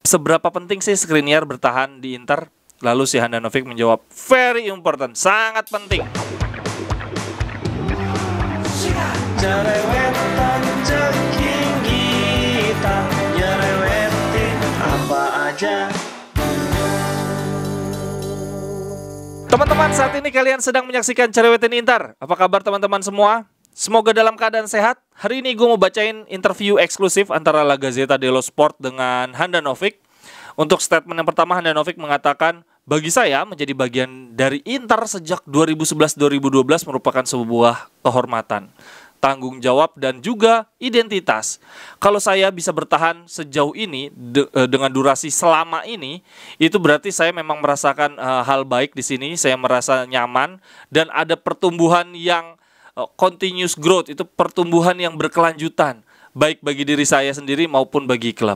Seberapa penting sih Skriniar bertahan di Inter? Lalu si Handanovic menjawab, very important, sangat penting. Jerewetan ceking kita, nyerewetin apa aja. Teman-teman, saat ini kalian sedang menyaksikan Cerewetin Inter. Apa kabar teman-teman semua? Semoga dalam keadaan sehat. Hari ini gue mau bacain interview eksklusif antara La Gazzetta dello Sport dengan Handanovic. Untuk statement yang pertama, Handanovic mengatakan, bagi saya menjadi bagian dari Inter sejak 2011-2012 merupakan sebuah kehormatan, tanggung jawab, dan juga identitas. Kalau saya bisa bertahan sejauh ini dengan durasi selama ini, itu berarti saya memang merasakan hal baik di sini. Saya merasa nyaman dan ada pertumbuhan yang continuous growth, itu pertumbuhan yang berkelanjutan, baik bagi diri saya sendiri maupun bagi klub.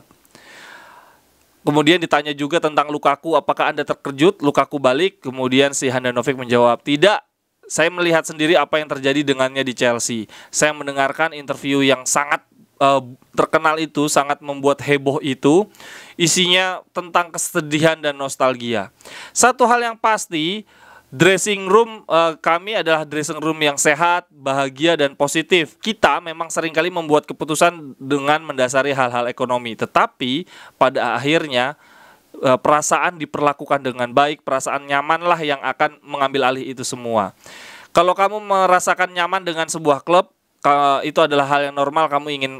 Kemudian ditanya juga tentang Lukaku, apakah Anda terkejut Lukaku balik? Kemudian si Handanovic menjawab, tidak. Saya melihat sendiri apa yang terjadi dengannya di Chelsea. Saya mendengarkan interview yang sangat terkenal itu, sangat membuat heboh itu. Isinya tentang kesedihan dan nostalgia. Satu hal yang pasti, dressing room kami adalah dressing room yang sehat, bahagia, dan positif. Kita memang seringkali membuat keputusan dengan mendasari hal-hal ekonomi. Tetapi pada akhirnya perasaan diperlakukan dengan baik, perasaan nyamanlah yang akan mengambil alih itu semua. Kalau kamu merasakan nyaman dengan sebuah klub, itu adalah hal yang normal, kamu ingin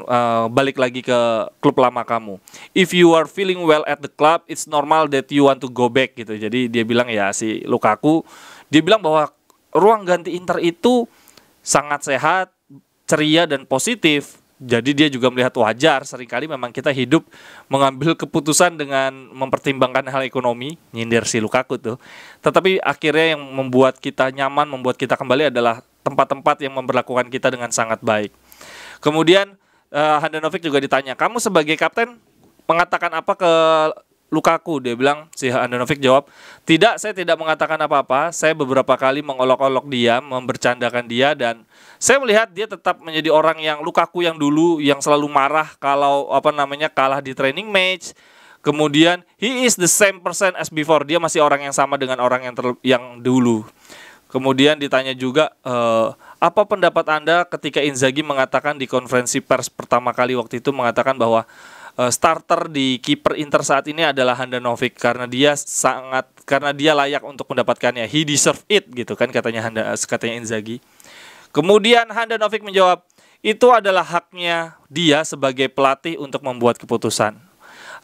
balik lagi ke klub lama kamu. If you are feeling well at the club, it's normal that you want to go back gitu. Jadi dia bilang ya, si Lukaku, dia bilang bahwa ruang ganti Inter itu sangat sehat, ceria, dan positif. Jadi dia juga melihat wajar, seringkali memang kita hidup mengambil keputusan dengan mempertimbangkan hal ekonomi, nyindir si Lukaku tuh. Tetapi akhirnya yang membuat kita nyaman, membuat kita kembali adalah tempat-tempat yang memperlakukan kita dengan sangat baik. Kemudian Handanovic juga ditanya, kamu sebagai kapten mengatakan apa ke Lukaku? Dia bilang, si Handanovic jawab, tidak, saya tidak mengatakan apa-apa. Saya beberapa kali mengolok-olok dia, membercandakan dia, dan saya melihat dia tetap menjadi orang yang Lukaku yang dulu, yang selalu marah kalau kalah di training match. Kemudian he is the same person as before. Dia masih orang yang sama dengan orang yang dulu. Kemudian ditanya juga, apa pendapat Anda ketika Inzaghi mengatakan di konferensi pers pertama kali waktu itu, mengatakan bahwa starter di kiper Inter saat ini adalah Handanovic karena dia layak untuk mendapatkannya. He deserve it gitu kan, katanya Inzaghi. Kemudian Handanovic menjawab, itu adalah haknya dia sebagai pelatih untuk membuat keputusan.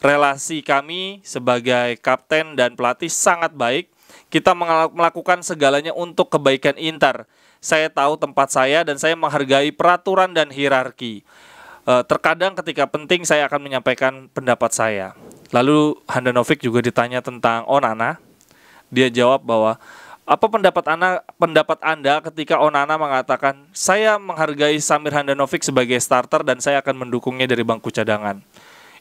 Relasi kami sebagai kapten dan pelatih sangat baik. Kita melakukan segalanya untuk kebaikan Inter. Saya tahu tempat saya dan saya menghargai peraturan dan hierarki. Terkadang ketika penting saya akan menyampaikan pendapat saya. Lalu Handanovic juga ditanya tentang Onana. Dia jawab bahwa, apa pendapat Anda ketika Onana mengatakan, saya menghargai Samir Handanovic sebagai starter dan saya akan mendukungnya dari bangku cadangan.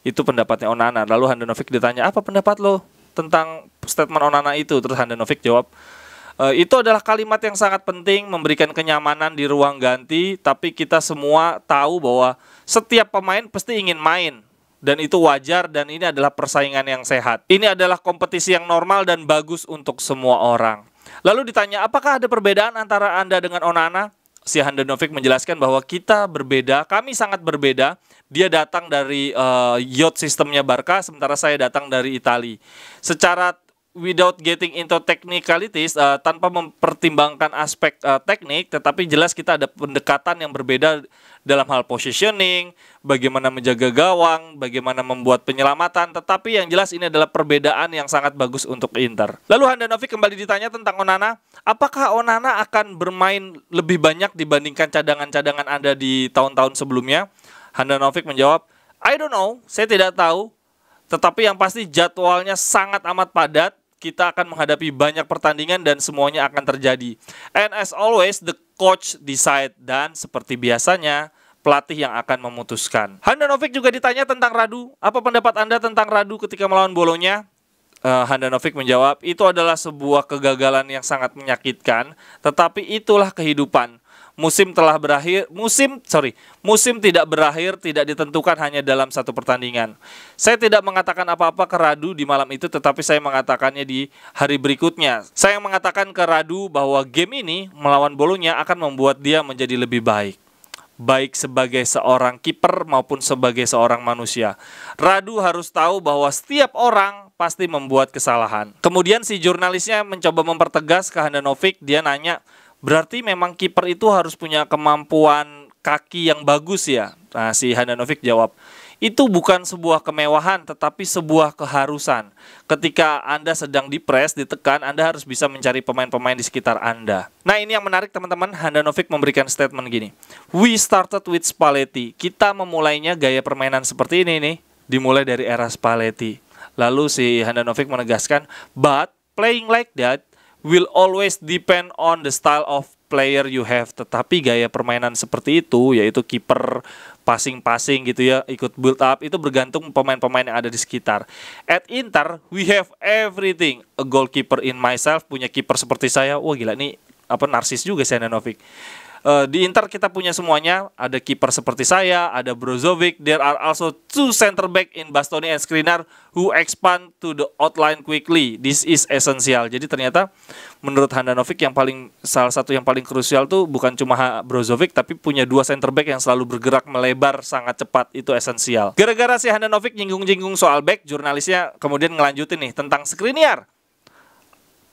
Itu pendapatnya Onana. Lalu Handanovic ditanya, apa pendapat lo tentang statement Onana itu? Terus Handanovic jawab, itu adalah kalimat yang sangat penting, memberikan kenyamanan di ruang ganti. Tapi kita semua tahu bahwa setiap pemain pasti ingin main, dan itu wajar, dan ini adalah persaingan yang sehat. Ini adalah kompetisi yang normal dan bagus untuk semua orang. Lalu ditanya, apakah ada perbedaan antara Anda dengan Onana? Si Handanovic menjelaskan bahwa kita berbeda, kami sangat berbeda. Dia datang dari youth sistemnya Barca, sementara saya datang dari Italia. Secara without getting into technicalities, tanpa mempertimbangkan aspek teknik, tetapi jelas kita ada pendekatan yang berbeda dalam hal positioning, bagaimana menjaga gawang, bagaimana membuat penyelamatan. Tetapi yang jelas ini adalah perbedaan yang sangat bagus untuk Inter. Lalu Handanovic kembali ditanya tentang Onana, apakah Onana akan bermain lebih banyak dibandingkan cadangan-cadangan Anda di tahun-tahun sebelumnya? Handanovic menjawab, I don't know, saya tidak tahu. Tetapi yang pasti jadwalnya sangat amat padat. Kita akan menghadapi banyak pertandingan dan semuanya akan terjadi. And as always, the coach decide. Dan seperti biasanya, pelatih yang akan memutuskan. Handanovic juga ditanya tentang Radu. Apa pendapat Anda tentang Radu ketika melawan Bolonya? Handanovic menjawab, itu adalah sebuah kegagalan yang sangat menyakitkan. Tetapi itulah kehidupan. Musim tidak berakhir, tidak ditentukan hanya dalam satu pertandingan. Saya tidak mengatakan apa-apa ke Radu di malam itu, tetapi saya mengatakannya di hari berikutnya. Saya mengatakan ke Radu bahwa game ini melawan Bolonya akan membuat dia menjadi lebih baik. Baik sebagai seorang kiper maupun sebagai seorang manusia. Radu harus tahu bahwa setiap orang pasti membuat kesalahan. Kemudian si jurnalisnya mencoba mempertegas ke Handanovic. Dia nanya, berarti memang kiper itu harus punya kemampuan kaki yang bagus ya? Nah, si Handanovic jawab, itu bukan sebuah kemewahan tetapi sebuah keharusan. Ketika Anda sedang dipres, ditekan, Anda harus bisa mencari pemain-pemain di sekitar Anda. Nah, ini yang menarik teman-teman. Handanovic memberikan statement gini, we started with Spalletti. Kita memulainya gaya permainan seperti ini nih, dimulai dari era Spalletti. Lalu si Handanovic menegaskan, but playing like that will always depend on the style of player you have. Tetapi gaya permainan seperti itu, yaitu kiper passing-passing gitu ya, ikut build up, itu bergantung pemain-pemain yang ada di sekitar. At Inter, we have everything. A goalkeeper in myself, punya kiper seperti saya. Wah gila, ini narsis juga si Handanovic. Di Inter kita punya semuanya, ada kiper seperti saya, ada Brozovic, there are also 2 center back in Bastoni and Skriniar who expand to the outline quickly. This is essential. Jadi ternyata menurut Handanovic salah satu yang paling krusial tuh bukan cuma Brozovic, tapi punya 2 center back yang selalu bergerak melebar sangat cepat, itu esensial. Gara-gara si Handanovic nyinggung-nyinggung soal back, jurnalisnya kemudian ngelanjutin nih tentang Skriniar.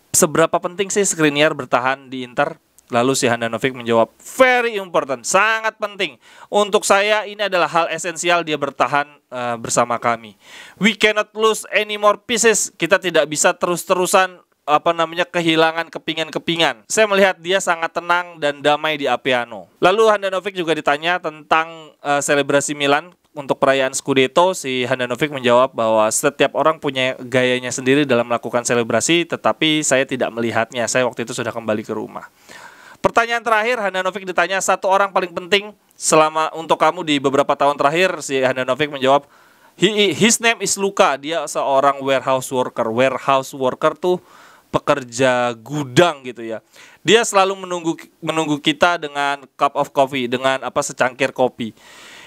Seberapa penting sih Skriniar bertahan di Inter? Lalu si Handanovic menjawab, very important, sangat penting. Untuk saya ini adalah hal esensial dia bertahan bersama kami. We cannot lose any more pieces. Kita tidak bisa terus-terusan kehilangan kepingan-kepingan. Saya melihat dia sangat tenang dan damai di Appiano. Lalu Handanovic juga ditanya tentang selebrasi Milan untuk perayaan Scudetto. Si Handanovic menjawab bahwa setiap orang punya gayanya sendiri dalam melakukan selebrasi, tetapi saya tidak melihatnya. Saya waktu itu sudah kembali ke rumah. Pertanyaan terakhir, Handanovic ditanya satu orang paling penting untuk kamu di beberapa tahun terakhir. Si Handanovic menjawab, his name is Luka. Dia seorang warehouse worker. Warehouse worker tuh pekerja gudang gitu ya. Dia selalu menunggu kita dengan cup of coffee, dengan secangkir kopi.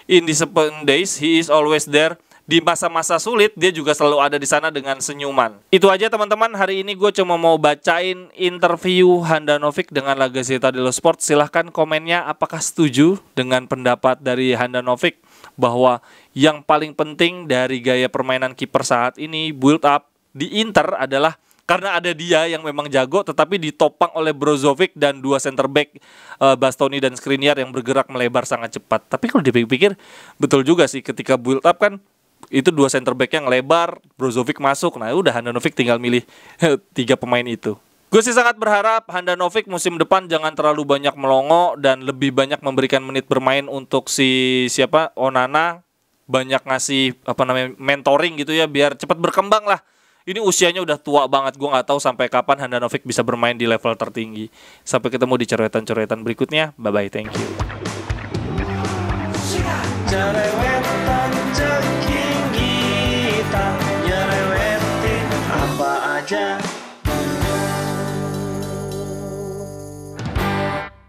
In the 7 days, he is always there. Di masa-masa sulit, dia juga selalu ada di sana dengan senyuman. Itu aja teman-teman, hari ini gue cuma mau bacain interview Handanovic dengan La Gazzetta dello Sport. Silahkan komennya apakah setuju dengan pendapat dari Handanovic bahwa yang paling penting dari gaya permainan kiper saat ini, build up di Inter adalah karena ada dia yang memang jago, tetapi ditopang oleh Brozovic dan 2 center back Bastoni dan Skriniar yang bergerak melebar sangat cepat. Tapi kalau dipikir-pikir, betul juga sih, ketika build up kan itu 2 center back yang lebar, Brozovic masuk. Nah udah, Handanovic tinggal milih 3 pemain itu. Gue sih sangat berharap Handanovic musim depan jangan terlalu banyak melongo dan lebih banyak memberikan menit bermain untuk Onana, banyak ngasih mentoring gitu ya, biar cepat berkembang lah. Ini usianya udah tua banget, gue nggak tahu sampai kapan Handanovic bisa bermain di level tertinggi. Sampai ketemu di coretan-coretan berikutnya. Bye bye, thank you.